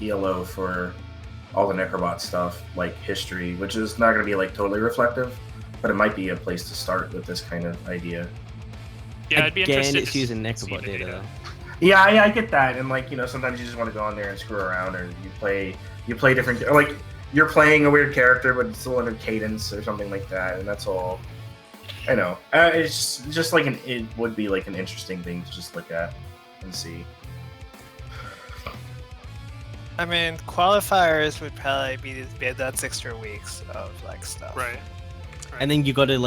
ELO for all the Necrobot stuff, like history, which is not going to be like totally reflective, but it might be a place to start with this kind of idea. Yeah, I'd be interested. It's using Necrobot data though. Yeah, I get that, and like sometimes you just want to go on there and screw around, or you play different, or like you're playing a weird character, but it's still under cadence or something like that, and that's all. I know. It's just like it would be like an interesting thing to just look at and see. I mean, qualifiers would probably be that's extra weeks of like stuff. Right. And then you gotta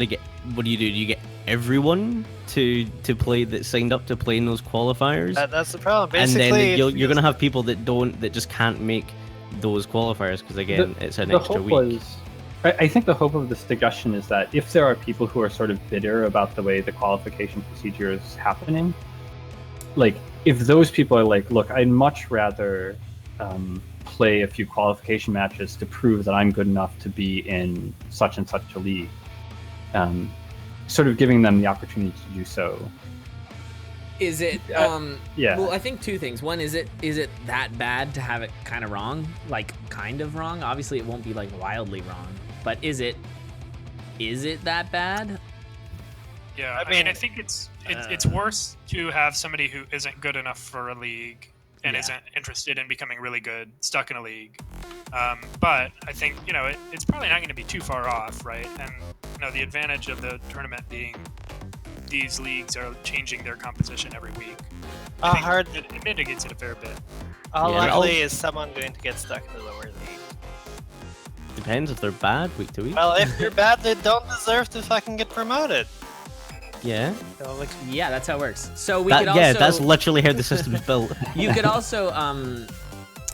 get, what do? You get everyone to play that signed up to play in those qualifiers. That's the problem. And Basically, then you're gonna have people that just can't make those qualifiers because again, it's an extra week. I think the hope of this discussion is that if there are people who are sort of bitter about the way the qualification procedure is happening, like if those people are like, look, I'd much rather play a few qualification matches to prove that I'm good enough to be in such and such a league, sort of giving them the opportunity to do so. Is it yeah. Well, I think two things. One, is it that bad to have it kind of wrong? Like kind of wrong? Obviously it won't be like wildly wrong, but is it that bad? Yeah, I mean I think it's worse to have somebody who isn't good enough for a league and isn't interested in becoming really good stuck in a league. But I think it's probably not going to be too far off, right? And the advantage of the tournament being these leagues are changing their composition every week. It mitigates it a fair bit. How likely is someone going to get stuck in the lower league? Depends if they're bad week to week. Well, if they're bad, they don't deserve to fucking get promoted. Yeah. Yeah, that's how it works. So we could also... Yeah, that's literally how the system's built. You could also,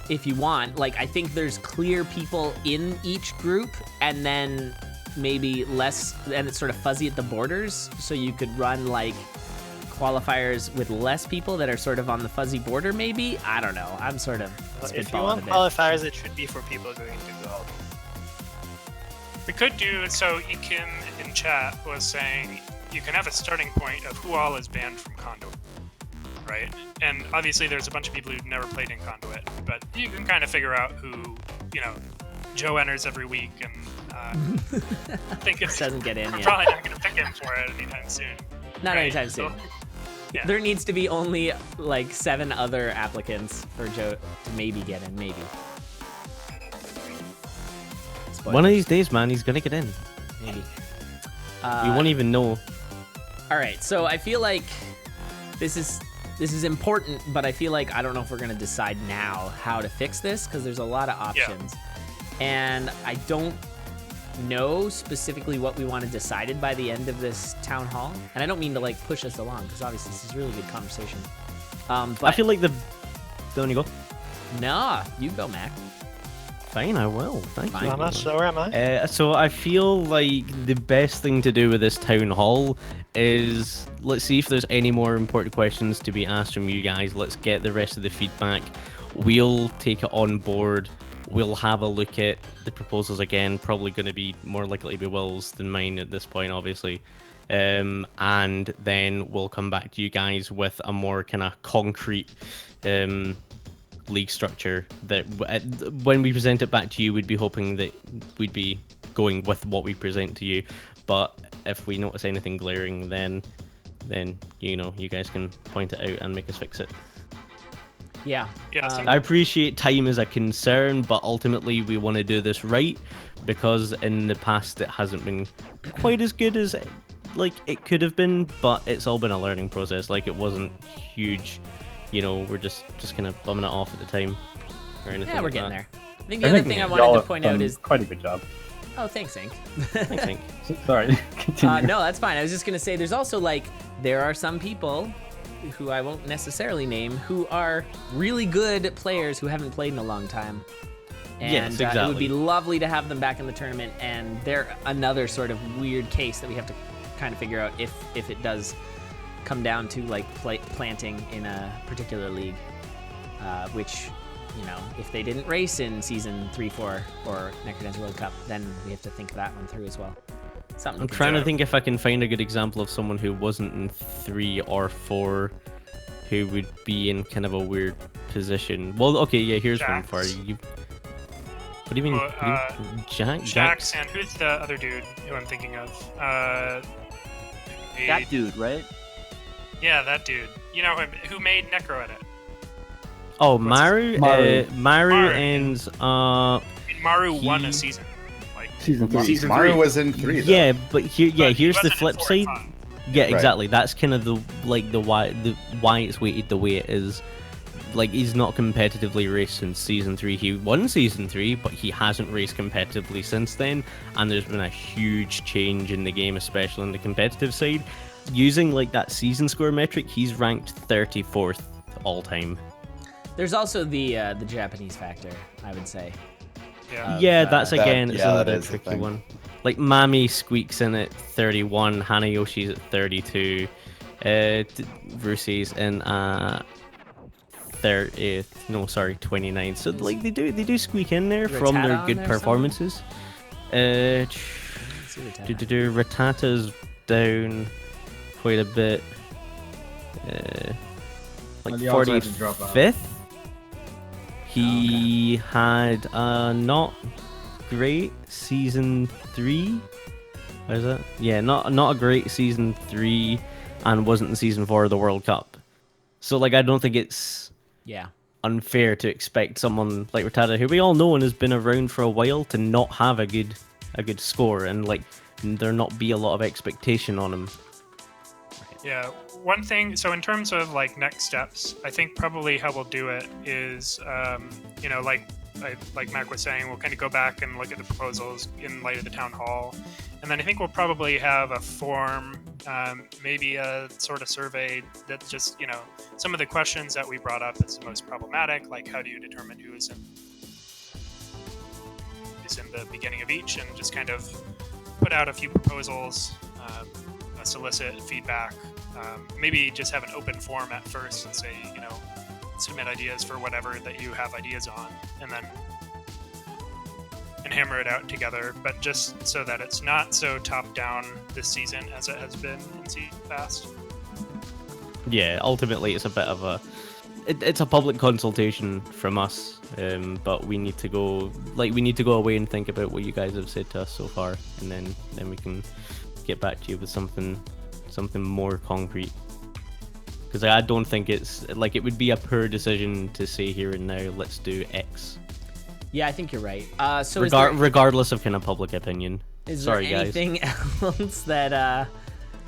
if you want, like I think there's clear people in each group, and then maybe less, and it's sort of fuzzy at the borders. So you could run like qualifiers with less people that are sort of on the fuzzy border. Maybe, I don't know. I'm sort of if you want qualifiers, it should be for people going to gold. We could do so. Ekin in chat was saying you can have a starting point of who all is banned from CoNDOR, right? And obviously there's a bunch of people who've never played in Conduit, but you can kind of figure out who, Joe enters every week, and I think it doesn't get in. We're yet. probably not going to pick him for it anytime soon. Not right? anytime soon. So, yeah. There needs to be only like 7 other applicants for Joe to maybe get in, maybe. Spoilers. One of these days, man, he's gonna get in. Maybe. You won't even know. All right, so I feel like this is important, but I feel like I don't know if we're gonna decide now how to fix this because there's a lot of options, and I don't know specifically what we want to decided by the end of this town hall. And I don't mean to like push us along because obviously this is really good conversation. But I feel like don't you go? Nah, you go, Mac. Fine, I will. Thank you. How much slower am I? So I feel like the best thing to do with this town hall is let's see if there's any more important questions to be asked from you guys. Let's get the rest of the feedback. We'll take it on board. We'll have a look at the proposals again. Probably going to be more likely to be Will's than mine at this point, obviously. And then we'll come back to you guys with a more kind of concrete league structure that when we present it back to you, we'd be hoping that we'd be going with what we present to you. But if we notice anything glaring, then then you guys can point it out and make us fix it. Yeah. I appreciate time is a concern, but ultimately we want to do this right, because in the past it hasn't been quite as good as it could have been, but it's all been a learning process. It wasn't huge, we're just kind of bumming it off at the time or anything. Yeah, we're like getting that. there. I think the other thing I wanted to point out is quite a good job. Oh, thanks, Ink. Thanks, Ink. Sorry. Continue. No, that's fine. I was just gonna say there's also there are some people who I won't necessarily name who are really good players who haven't played in a long time. And yes, exactly. It would be lovely to have them back in the tournament, and they're another sort of weird case that we have to kind of figure out if it does come down to planting in a particular league, which, if they didn't race in season 3, 4 or Necrodance World Cup, then we have to think that one through as well. I'm trying to think if I can find a good example of someone who wasn't in 3 or 4 who would be in kind of a weird position. Well, okay, yeah, here's one for you. What do you mean? Jax, and who's the other dude who I'm thinking of? That dude, right? Yeah, that dude. You know him, who made Necro Edit. Oh, Maru and Maru won a season. Season 3. Season Maru was in 3. Though. Yeah, but here's the flip side. Yeah, Right. exactly. That's kind of the why it's weighted the way it is. He's not competitively raced since season 3. He won season 3, but he hasn't raced competitively since then. And there's been a huge change in the game, especially on the competitive side. Using that season score metric, he's ranked 34th all time. There's also the Japanese factor, I would say. Yeah, that's again it's another that is tricky one. Mami squeaks in at 31, Hanayoshi's at 32, Ruse's in 29. So they do squeak in there from their good performances. Ratata's down quite a bit. 45th. He had a not great season 3. What is it? Yeah, not a great season 3, and wasn't in season 4 of the World Cup. So I don't think it's unfair to expect someone like Rattata, who we all know and has been around for a while, to not have a good score, and there not be a lot of expectation on him. Yeah, one thing, so in terms of next steps, I think probably how we'll do it is, like Mac was saying, we'll kind of go back and look at the proposals in light of the town hall. And then I think we'll probably have a form, maybe a sort of survey that just, some of the questions that we brought up as the most problematic, like how do you determine who is in the beginning of each, and just kind of put out a few proposals, solicit feedback, maybe just have an open forum at first and say, submit ideas for whatever that you have ideas on, and then hammer it out together, but just so that it's not so top down this season as it has been in season past. Yeah, ultimately it's a bit of it's a public consultation from us, but we need to go away and think about what you guys have said to us so far, and then we can get back to you with something more concrete. Because I don't think it's it would be a poor decision to say here and now, let's do X. Yeah, I think you're right. So regardless of kind of public opinion. Sorry, guys. Is there anything else that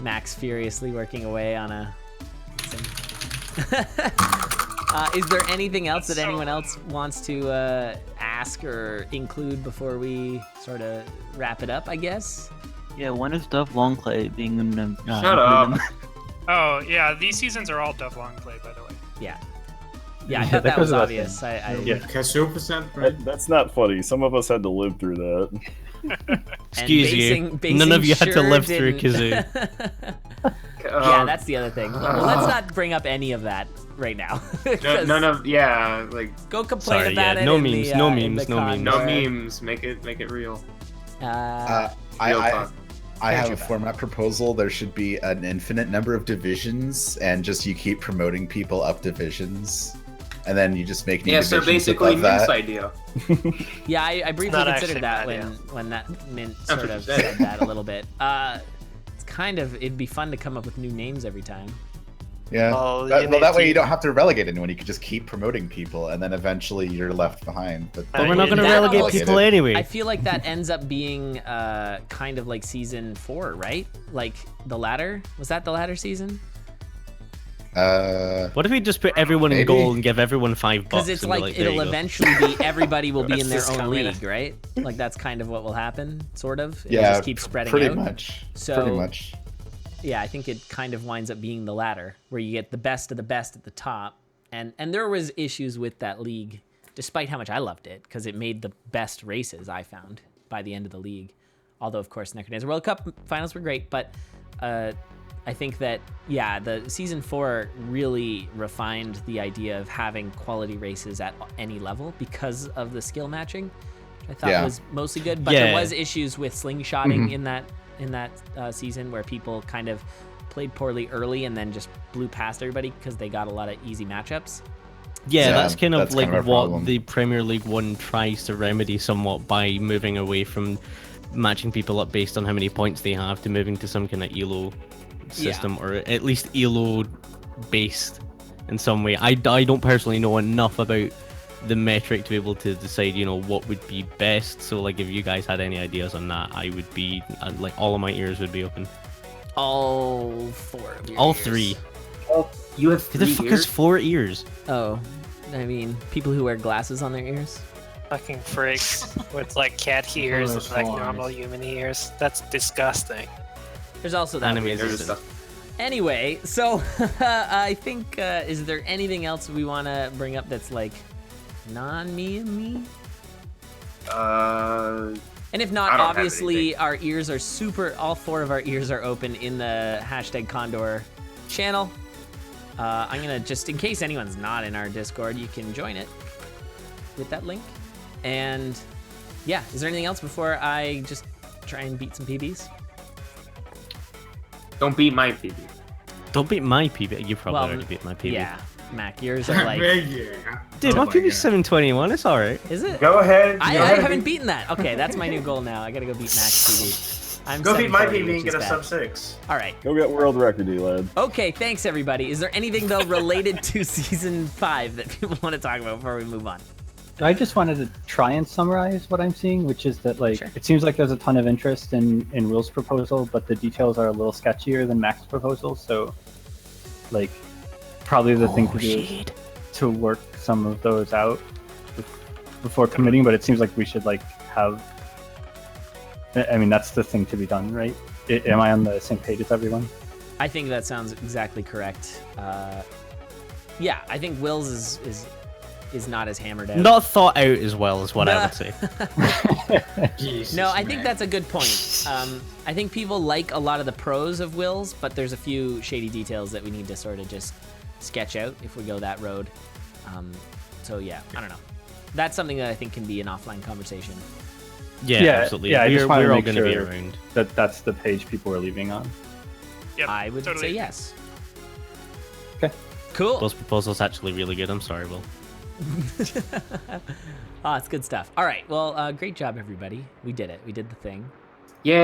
Mac's furiously working away on a? Is there anything else that anyone else wants to ask or include before we sort of wrap it up, I guess? Yeah, when is Dove Longclay being in the... Shut up. Oh, yeah, these seasons are all Dove Longclay, by the way. Yeah. Yeah, I thought that was obvious. Cashew percent, right? That's not funny. Some of us had to live through that. Excuse you. None of you had to live through Kazoo. Yeah, that's the other thing. Well, let's not bring up any of that right now. None of go complain about it. No in memes. The, no in memes. the No memes. No memes. Make it real. I have a format proposal. There should be an infinite number of divisions, and just you keep promoting people up divisions, and then you just make new divisions. So basically above Mint's that. idea. Yeah, I briefly considered that when that Mint sort of said that a little bit. It's it'd be fun to come up with new names every time. Yeah. Well, That way you don't have to relegate anyone. You could just keep promoting people, and then eventually you're left behind. But we're not going to That relegate almost- people anyway. I feel like that ends up being kind of like season 4, right? Like the ladder. Was that the ladder season? What if we just put everyone in maybe. goal and give everyone $5? Because it's and be like there you it'll go. eventually be everybody will be in their That's own discounting. league, right? Like that's kind of what will happen, sort of. It'll yeah, just keep spreading pretty out. much. So pretty much. yeah, I think it kind of winds up being the ladder, where you get the best of the best at the top. And there was issues with that league, despite how much I loved it, because it made the best races I found by the end of the league. Although, of course, Necrodancer World Cup finals were great, but I think that, yeah, the Season 4 really refined the idea of having quality races at any level because of the skill matching, which I thought was mostly good. But there was issues with slingshotting in that season where people kind of played poorly early and then just blew past everybody because they got a lot of easy matchups. Yeah, that's kind of like kind of our what problem. the Premier League 1 tries to remedy somewhat by moving away from matching people up based on how many points they have to moving to some kind of ELO system, or at least ELO based in some way. I don't personally know enough about the metric to be able to decide, what would be best. So, like, if you guys had any ideas on that, I would be, like, all of my ears would be open. All 4 of your All ears. 3. Oh, you have Who the 3 fuck ears? has 4 ears? Oh, I mean, people who wear glasses on their ears. Fucking freaks with like cat ears and like Horse normal horns. human ears. That's disgusting. There's also that Anime weird resistant. stuff. Anyway, so I think, is there anything else we want to bring up that's like non-me and me? And if not, I don't have obviously our ears are all 4 of our ears are open in the #CoNDOR channel. I'm gonna, just in case anyone's not in our Discord, you can join it with that link. And yeah, is there anything else before I just try and beat some PBs? Don't beat my PB. Don't beat my PB. You probably Well, already beat my PB. Yeah, Mac, yours are like, Dude, my PB's 721. It's alright. is it? Go ahead. I go ahead, haven't beaten that. Okay, that's my new goal now. I gotta go beat Mac's PB. I'm Go beat my 740, PB which and get is a bad. sub 6. All right. Go get world record, lad. Okay, thanks everybody. Is there anything though related to season 5 that people want to talk about before we move on? I just wanted to try and summarize what I'm seeing, which is that Sure. it seems like there's a ton of interest in Will's proposal, but the details are a little sketchier than Mac's proposal. So, probably the thing to do is to work some of those out before committing. But it seems like we should have. I mean, that's the thing to be done, right? Am I on the same page as everyone? I think that sounds exactly correct. Yeah, I think Will's is not as hammered out. Not thought out as well as what I would say. No, I think that's a good point. I think people like a lot of the pros of Will's, but there's a few shady details that we need to sort of just sketch out if we go that road. So yeah, I don't know. That's something that I think can be an offline conversation. Yeah, absolutely. Yeah, I just wanted we're to all make going to sure be around. that's the page people are leaving on. Yep, I would totally. say yes. Okay. Cool. Will's proposal's actually really good. I'm sorry, Will. It's good stuff. All right. Well, great job, everybody. We did it. We did the thing. Yeah.